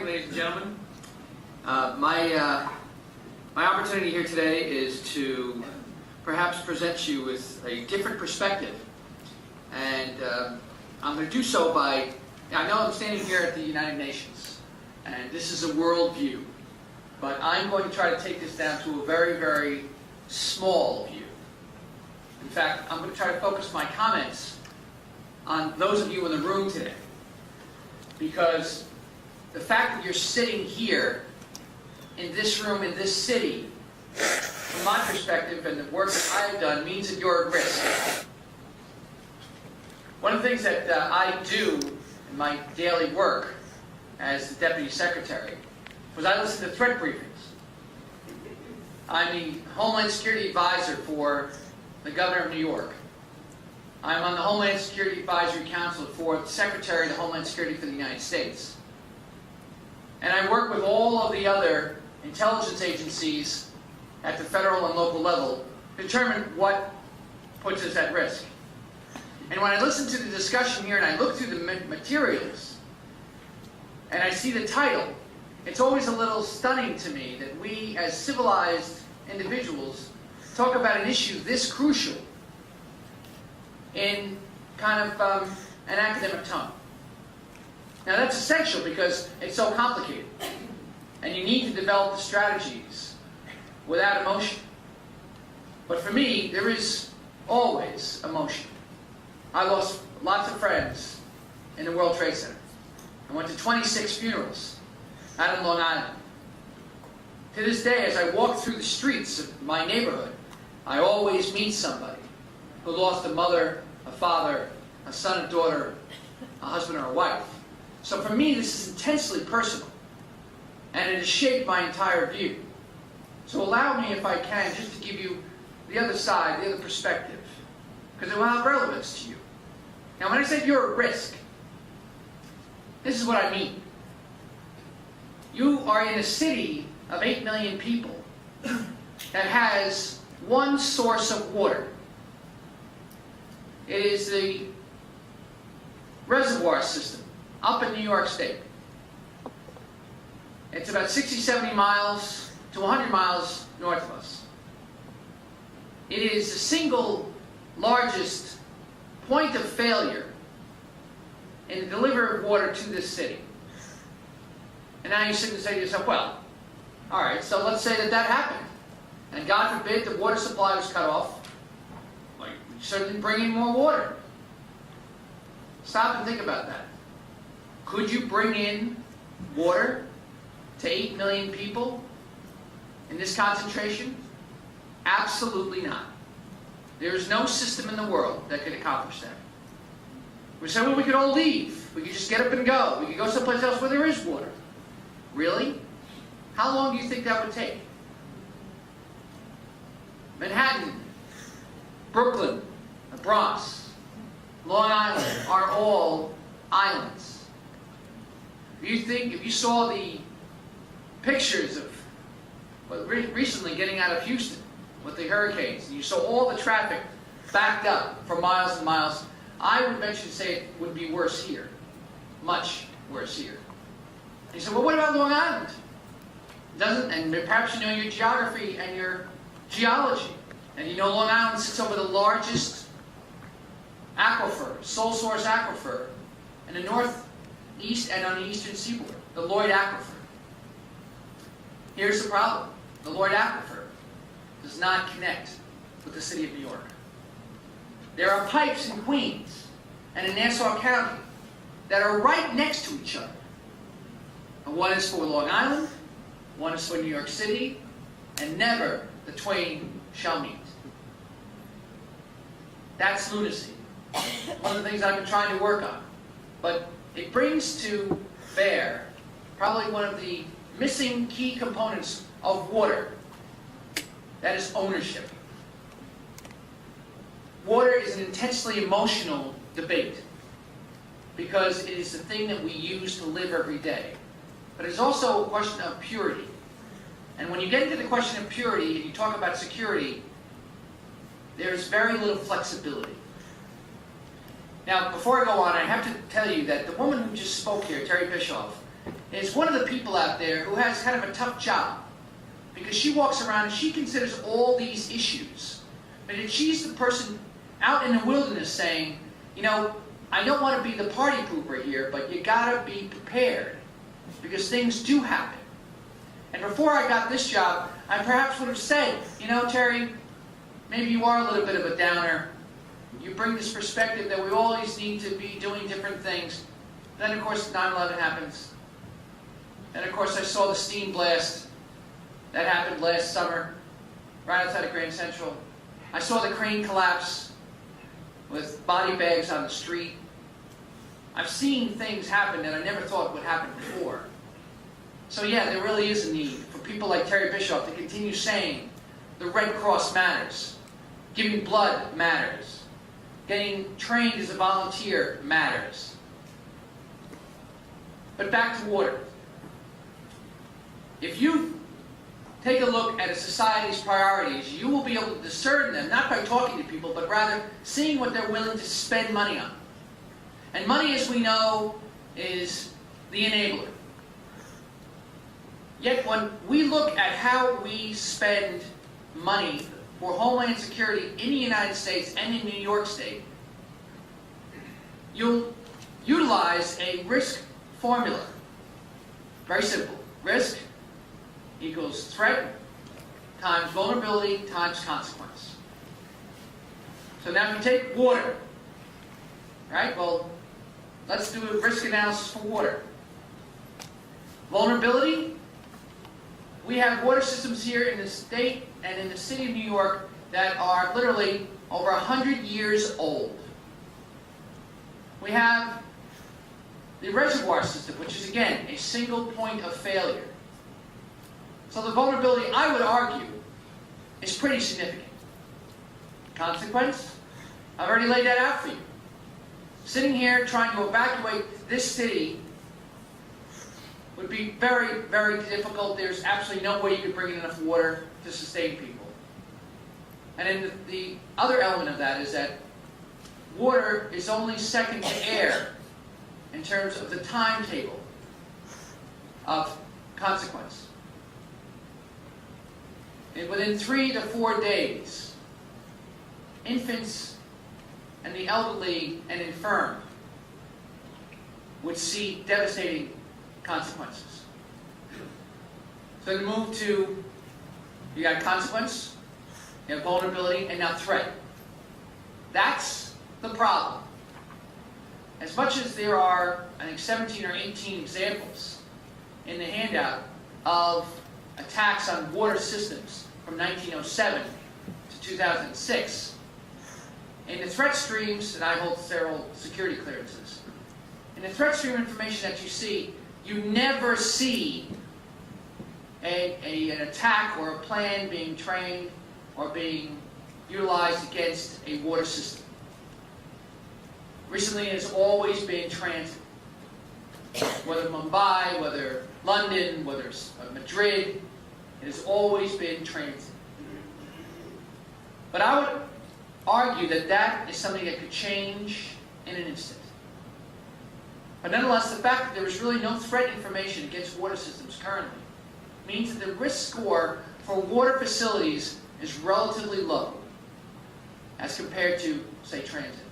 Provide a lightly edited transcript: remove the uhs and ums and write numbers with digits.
ladies and gentlemen. My opportunity here today is to perhaps present you with a different perspective. And I'm going to do so by, I know I'm standing here at the United Nations, and this is a world view, but I'm going to try to take this down to a very, very small view. In fact, I'm going to try to focus my comments on those of you in the room today, because the fact that you're sitting here in this room, in this city, from my perspective and the work that I have done, means that you're at risk. One of the things that I do in my daily work as the Deputy Secretary was I listen to threat briefings. I'm the Homeland Security Advisor for the Governor of New York. I'm on the Homeland Security Advisory Council for the Secretary of the Homeland Security for the United States. And I work with all of the other intelligence agencies at the federal and local level to determine what puts us at risk. And when I listen to the discussion here and I look through the materials and I see the title, it's always a little stunning to me that we as civilized individuals talk about an issue this crucial in kind of an academic tone. Now that's essential because it's so complicated, and you need to develop the strategies without emotion. But for me, there is always emotion. I lost lots of friends in the World Trade Center. I went to 26 funerals out in Long Island. To this day, as I walk through the streets of my neighborhood, I always meet somebody who lost a mother, a father, a son, a daughter, a husband, or a wife. So for me, this is intensely personal, and it has shaped my entire view. So allow me, if I can, just to give you the other side, the other perspective, because it will have relevance to you. Now, when I say you're at risk, this is what I mean. You are in a city of 8 million people that has one source of water. It is the reservoir system up in New York State. It's about 60, 70 miles to 100 miles north of us. It is the single largest point of failure in the delivery of water to this city. And now you sit and say to yourself, well, all right, so let's say that happened. And God forbid the water supply was cut off. Well, you certainly bring in more water. Stop and think about that. Could you bring in water to 8 million people in this concentration? Absolutely not. There is no system in the world that could accomplish that. We say, well, we could all leave. We could just get up and go. We could go someplace else where there is water. Really? How long do you think that would take? Manhattan, Brooklyn, the Bronx, Long Island are all islands. If you saw the pictures of recently getting out of Houston with the hurricanes, and you saw all the traffic backed up for miles and miles, I would venture to say it would be worse here. Much worse here. And you said, well, what about Long Island? Doesn't, and perhaps you know your geography and your geology. And you know Long Island sits over the largest aquifer, sole source aquifer, in the northeast and on the eastern seaboard, the Lloyd Aquifer. Here's the problem. The Lloyd Aquifer does not connect with the city of New York. There are pipes in Queens and in Nassau County that are right next to each other. And one is for Long Island, one is for New York City, and never the twain shall meet. That's lunacy. One of the things I've been trying to work on. But it brings to bear probably one of the missing key components of water. That is ownership. Water is an intensely emotional debate because it is the thing that we use to live every day. But it's also a question of purity. And when you get into the question of purity and you talk about security, there's very little flexibility. Now, before I go on, I have to tell you that the woman who just spoke here, Terry Bischoff, is one of the people out there who has kind of a tough job, because she walks around and she considers all these issues. But she's the person out in the wilderness saying, you know, I don't want to be the party pooper here, but you gotta be prepared, because things do happen. And before I got this job, I perhaps would have said, you know, Terry, maybe you are a little bit of a downer. You bring this perspective that we always need to be doing different things. Then, of course, 9/11 happens. And, of course, I saw the steam blast that happened last summer, right outside of Grand Central. I saw the crane collapse with body bags on the street. I've seen things happen that I never thought would happen before. So yeah, there really is a need for people like Terry Bischoff to continue saying the Red Cross matters, giving blood matters, getting trained as a volunteer matters. But back to water. If you take a look at a society's priorities, you will be able to discern them, not by talking to people, but rather seeing what they're willing to spend money on. And money, as we know, is the enabler. Yet when we look at how we spend money for Homeland Security in the United States and in New York State, you'll utilize a risk formula. Very simple. Risk equals threat times vulnerability times consequence. So now if you take water, right? Well, let's do a risk analysis for water. Vulnerability. We have water systems here in the state and in the city of New York that are literally over 100 years old. We have the reservoir system, which is, again, a single point of failure. So the vulnerability, I would argue, is pretty significant. Consequence? I've already laid that out for you. Sitting here trying to evacuate this city would be very, very difficult. There's absolutely no way you could bring in enough water to sustain people. And then the other element of that is that water is only second to air in terms of the timetable of consequence. And within 3 to 4 days, infants and the elderly and infirm would see devastating consequences. So to move to, you got consequence, you have vulnerability, and now threat. That's the problem. As much as there are, I think, 17 or 18 examples in the handout of attacks on water systems from 1907 to 2006, in the threat streams, and I hold several security clearances, in the threat stream information that you see, you never see an attack or a plan being trained or being utilized against a water system. Recently, it has always been transit. Whether Mumbai, whether London, whether Madrid, it has always been transit. But I would argue that that is something that could change in an instant. But nonetheless, the fact that there is really no threat information against water systems currently means that the risk score for water facilities is relatively low as compared to, say, transit.